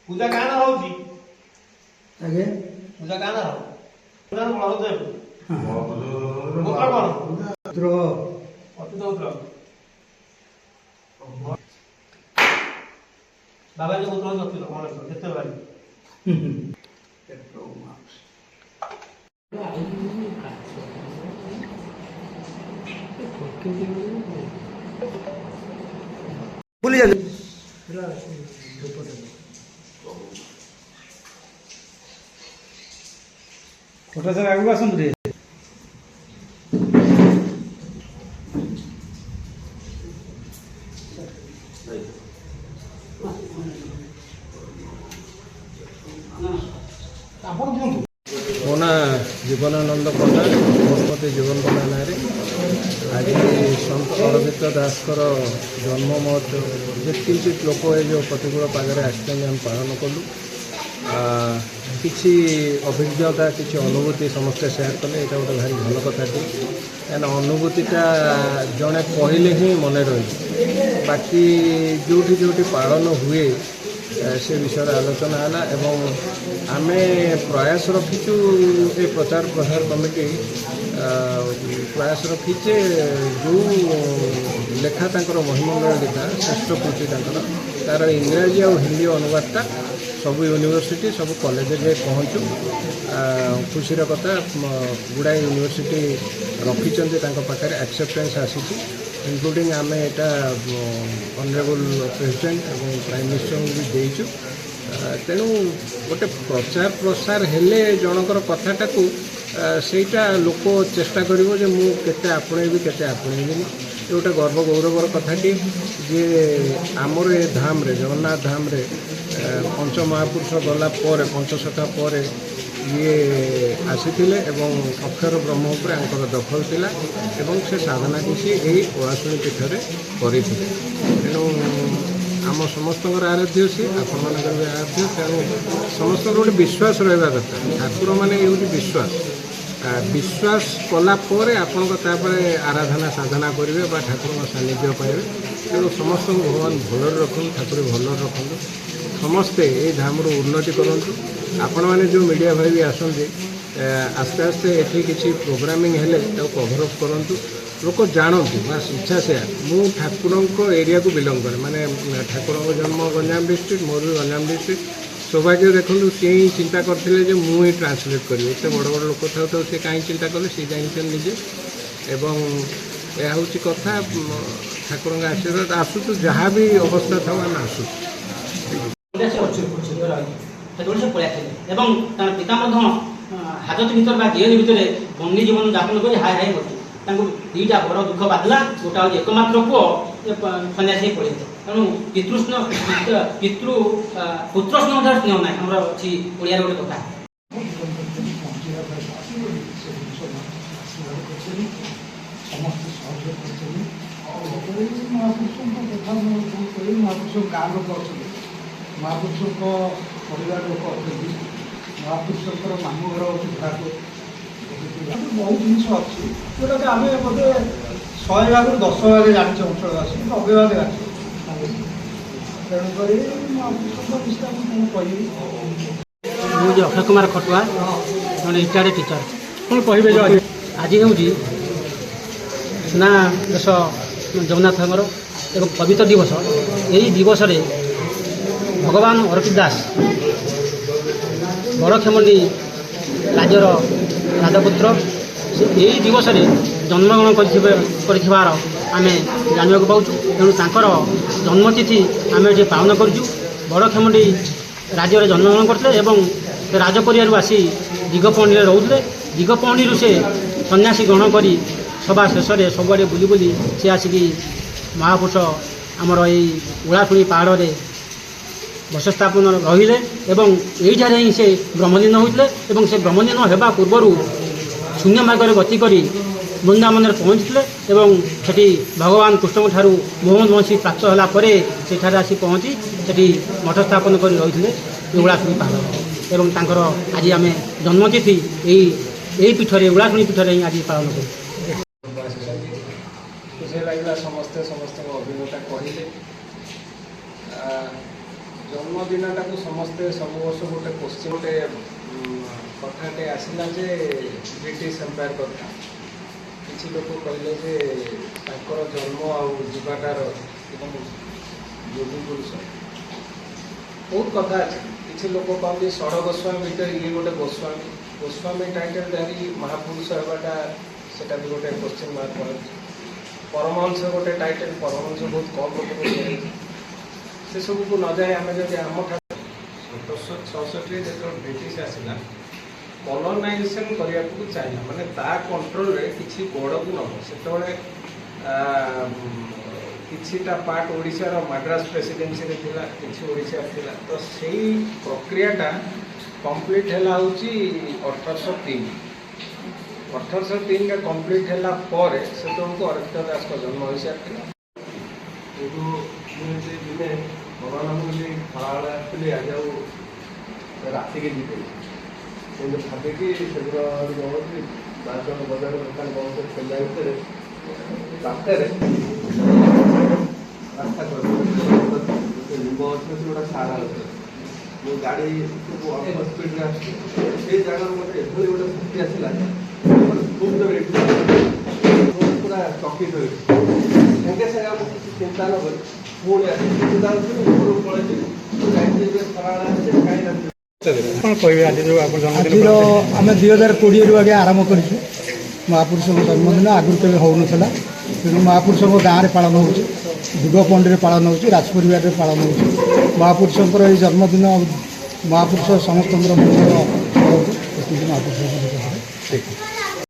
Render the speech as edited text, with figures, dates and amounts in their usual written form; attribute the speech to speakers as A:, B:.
A: पूजा काना होची
B: आगे
A: पूजा काना हो पूजा बलदेव
B: पुत्र
A: पुत्र कोण
B: पुत्र
A: अतीत पुत्र बाबाजी पुत्र अतीत कोण केते बारी
B: भूल जा फोटो सब आगू आसतु रे
C: मो ना जीवनानंद पंडा मोहम्मद जीवन पंडा ना आज सन्त अरविंद दास जन्म महोत्सव जित लोक ये प्रतिकूल पागे आम पालन कलु किसी अभिज्ञता किसी अनुभूति समस्ते शेयर कले यहाँ गोटे भारी भल कथा क्या अनुभूतिटा जड़े कहले ही मन रही बाकी जोटी जोटी पालन हुए से विषय आलोचना है एवं आमे प्रयास रखीचु ए प्रचार प्रसार कमिटी प्रयास रखीचे जो लेखा तांकर महिमंगल लेखा श्रेष्ठ कृति तार इंग्राजी और हिंदी अनुवादटा सब यूनिवर्सिटी सब कॉलेज में पहुँचू खुशी कथा गुड़ाए यूनिवर्सिटी रखी पाखे एक्सेप्टेंस आसी इंक्लूडिंग आम यहाँ ऑनरेबल प्रेसिडेंट और प्राइम मिनिस्टर भी देचु तेणु गोटे प्रचार प्रसार हेले जनकर कथाटा को सेटा लोक चेष्टा करिवो जे मु केते आपणेबी केते आपणेबिनी गोटे गर्व गौरवर कथाटी जे आमर ए धाम रे जगन्नाथ धाम रे पंच महापुरुष गला पर पंचशखा पर ये आसीथिले एवं अक्षर ब्रह्म उपर आंकर दखल थिला एवं से साधना किसी यही ओराशुणी पीठरे करिथिले तेणु आम समस्त आराध्य सी आपण मान आराध्य तेणु समस्त गोटे विश्वास रहा दरकार ठाकुर मैंने ये विश्वास विश्वास कलापर आपण आराधना साधना करेंगे ठाकुर सानिध्य पाइबे तेणु समस्त भगवान भल रखु ठाकुर भल रखु समस्ते ये धाम उन्नति करूँ आपण मैंने जो मीडिया भाई भी आसते आस्ते आस्ते ये किसी प्रोग्रामिंग हेले कभर अप करूँ लोक जानतु बास इच्छा से मु ठाकुर एरिया को बिलंग करे माने ठाकुर जन्म गंजाम डिस्ट्रिक्ट मोर भी गंजाम डिस्ट्रिक्ट सौभाग्य देखूँ सी ही चिंता करते मुझे ट्रांसलेट करी एत बड़ बड़ लोक था सी कहीं चिंता कले सी जानते निजे एवं यह हूँ कथा ठाकुर आशीर्वाद आसुचु जहाँ भी अवस्था था आम आसु
D: पिता हाजत भर जेल भितर बंदी जीवन जापन कर हाय हाय करते दुईटा बड़ दुख बाधिला गोटा हूँ एकमात्र पुओ सन्यासी पड़े तेणु पितृष्ण पितृ पुत्र स्नेह स्नेह ना आम अच्छी ओडिया गोटे कथा
B: महापुरुष गाँव लोक अच्छे महापुरुष परिवार लोक अच्छे महापुरुषर मामू घर अच्छे बहुत जिन अच्छी जोटा कि आम बोधे 100 भाग 10 भाग जाने अंचलवासी 90 भाग जाने तेणुक महापुरुष विषय कह
D: मुझे अक्षय कुमार खटुआ जन रिटायर्ड टीचर कौन कहे आज हूँ सुना देश जगन्नाथ एक पवित्र दिवस यही दिवस रे भगवान अरविंद दास बड़खेमुंडी राज्यर राजपुत्र यही दिवस रे जन्मग्रहण कर आम जानवा पाऊँ तेणु तांकर जन्मतिथि आम ये पालन करूँ बड़खेमुंडी राज्य जन्मग्रहण करते राजपरिवार आसी दिगपहंडी रोते दिगपहंडी से सन्यासी ग्रहण कर सभा शेष सबुआड़े बुली बुली सी आसिक महापुरुष आमर यही उड़ाशुणी पहाड़ में बसस्थापन रहिले एवं यहीठार ही से ब्रह्मलीन होते से ब्रह्मलीन होगा पूर्वर शून्य मार्ग गति कर वृंदावन पहुँचते सेठी भगवान कृष्ण ठारू मोहन वंशी प्राप्त होगापर सेठार आसी पहुँची सेठी मठ स्थापन कर रही उड़ाशुणी पहाड़ एवं तांकर आज आम जन्मतिथि यही पीठरे उड़ाशुणी पीठरे आज पालन कर
C: खुशी लगे समस्ते समस्त अभिज्ञता कहले ଜନ୍ମଦିନଟାକୁ ସମସ୍ତେ ସବୁ ବର୍ଷ ଗୋଟେ କୋଶ୍ଚିନ୍ ଗୋଟେ କଥାଟେ ଆସିଲା ଯେ ବ୍ରିଟିଶ ଏମ୍ପାୟାର କଥା। କିଛି ଲୋକ କହିଲେ ଯେ ତାଙ୍କର ଜନ୍ମ ଆଉ ଯିବାଟାର ଯୋଗୀ ପୁରୁଷ ବହୁତ କଥା ଅଛି। କିଛି ଲୋକ କହନ୍ତି ଷଡ଼ ଗୋସ୍ୱାମୀ ଭିତରେ ଇଏ ଗୋଟେ ଗୋସ୍ୱାମୀ। ଗୋସ୍ୱାମୀ ଟାଇଟେଲ ଧରି ମହାପୁରୁଷ ହେବାଟା ସେଟା ବି ଗୋଟେ କୋଶ୍ଚିନ୍ ମାର୍କ କରନ୍ତି। ପରମହଂସ ଗୋଟେ ଟାଇଟେଲ, ପରମହଂସ ବହୁତ କମ୍ ଲୋକଙ୍କୁ ଦିଆଯାଇଛି। ସେସବୁକୁ ନ ଯାଇ ଆମେ ଯଦି ଆମଠାରୁ 1766ରେ ଯେତେବେଳେ ବ୍ରିଟିଶ ଆସିଲା କଲୋନାଇଜେସନ୍ କରିବାକୁ ଚାହିଁଲା, ମାନେ ତା କଣ୍ଟ୍ରୋଲରେ କିଛି ଗଡ଼କୁ ନେବ। ସେତେବେଳେ କିଛିଟା ପାର୍ଟ ଓଡ଼ିଶାର ମାଡ୍ରାସ ପ୍ରେସିଡେନ୍ସିରେ ଥିଲା, କିଛି ଓଡ଼ିଶାରେ ଥିଲା। ତ ସେଇ ପ୍ରକ୍ରିୟାଟା କମ୍ପ୍ଲିଟ୍ ହେଲା ହେଉଛି 1803। 1803ରେ କମ୍ପ୍ଲିଟ୍ ହେଲା ପରେ ସେତେବେଳକୁ ଅରବିନ୍ଦ ଦାସଙ୍କ ଜନ୍ମ ହୋଇସାରିଥିଲା। ଏଠୁ ମୁଁ ସେ ଦିନେ ଭଗବାନଙ୍କୁ ବୋଲି ଖରାବେଳେ ଆସିଥିଲି, ଆଜି ଆଉ ରାତିକି ଯିବି କିନ୍ତୁ ଭାବିକି ସେଗୁলো ରହୁଛି 5 ଜଣ ବଜାର ଦୋକାନ ବହୁତ ଖୋଲା ଭିତରେ ରାସ୍ତାରେ ରାସ୍ତା କରିଛି ଲିମ୍ବ ଗଛ ଅଛି, ଗୋଟେ ସାରା ଗଛ ଅଛି। ମୁଁ ଗାଡ଼ି ସବୁ ଅଳ୍ପ ସ୍ପିଡ଼ରେ ଆସୁଛି, ସେଇ ଜାଗାରୁ ମୋତେ ଏଭଳି ଗୋଟେ ଶକ୍ତି ଆସିଲା, ଖୁବ୍ ଜୋରେ ପୁରା ଚକିତ ହୋଇଛି। ସାଙ୍ଗେ ସାଙ୍ଗେ ମୁଁ କିଛି ଚିନ୍ତା ନ କରି ପୁଣି ଆସିକି ଚିନ୍ତା କରୁଥିଲି, ଉପରକୁ ପଳେଇଛି ଯାଇଥିଲି ଏବେ ଖରାବେଳେ ଆସିଛି କାହିଁ ରାତି।
B: କ'ଣ କହିବେ ଆଜି ଯେଉଁ ଆପଣ ଆଜିର ଆମେ 2020ରୁ ଆଜ୍ଞା ଆରମ୍ଭ କରିଛୁ ମହାପୁରୁଷଙ୍କ ଜନ୍ମଦିନ। ଆଗରୁ କେବେ ହେଉନଥିଲା, ତେଣୁ ମହାପୁରୁଷଙ୍କ ଗାଁରେ ପାଳନ ହେଉଛି, ଦିଗପଣ୍ଡିରେ ପାଳନ ହେଉଛି, ରାଜପରିବାରରେ ପାଳନ ହେଉଛି। ମହାପୁରୁଷଙ୍କର ଏହି ଜନ୍ମଦିନ ମହାପୁରୁଷ ସମସ୍ତଙ୍କର ମଙ୍ଗଳ କରନ୍ତୁ, ଏତିକି ମହାପୁରୁଷଙ୍କ ନିକଟରେ।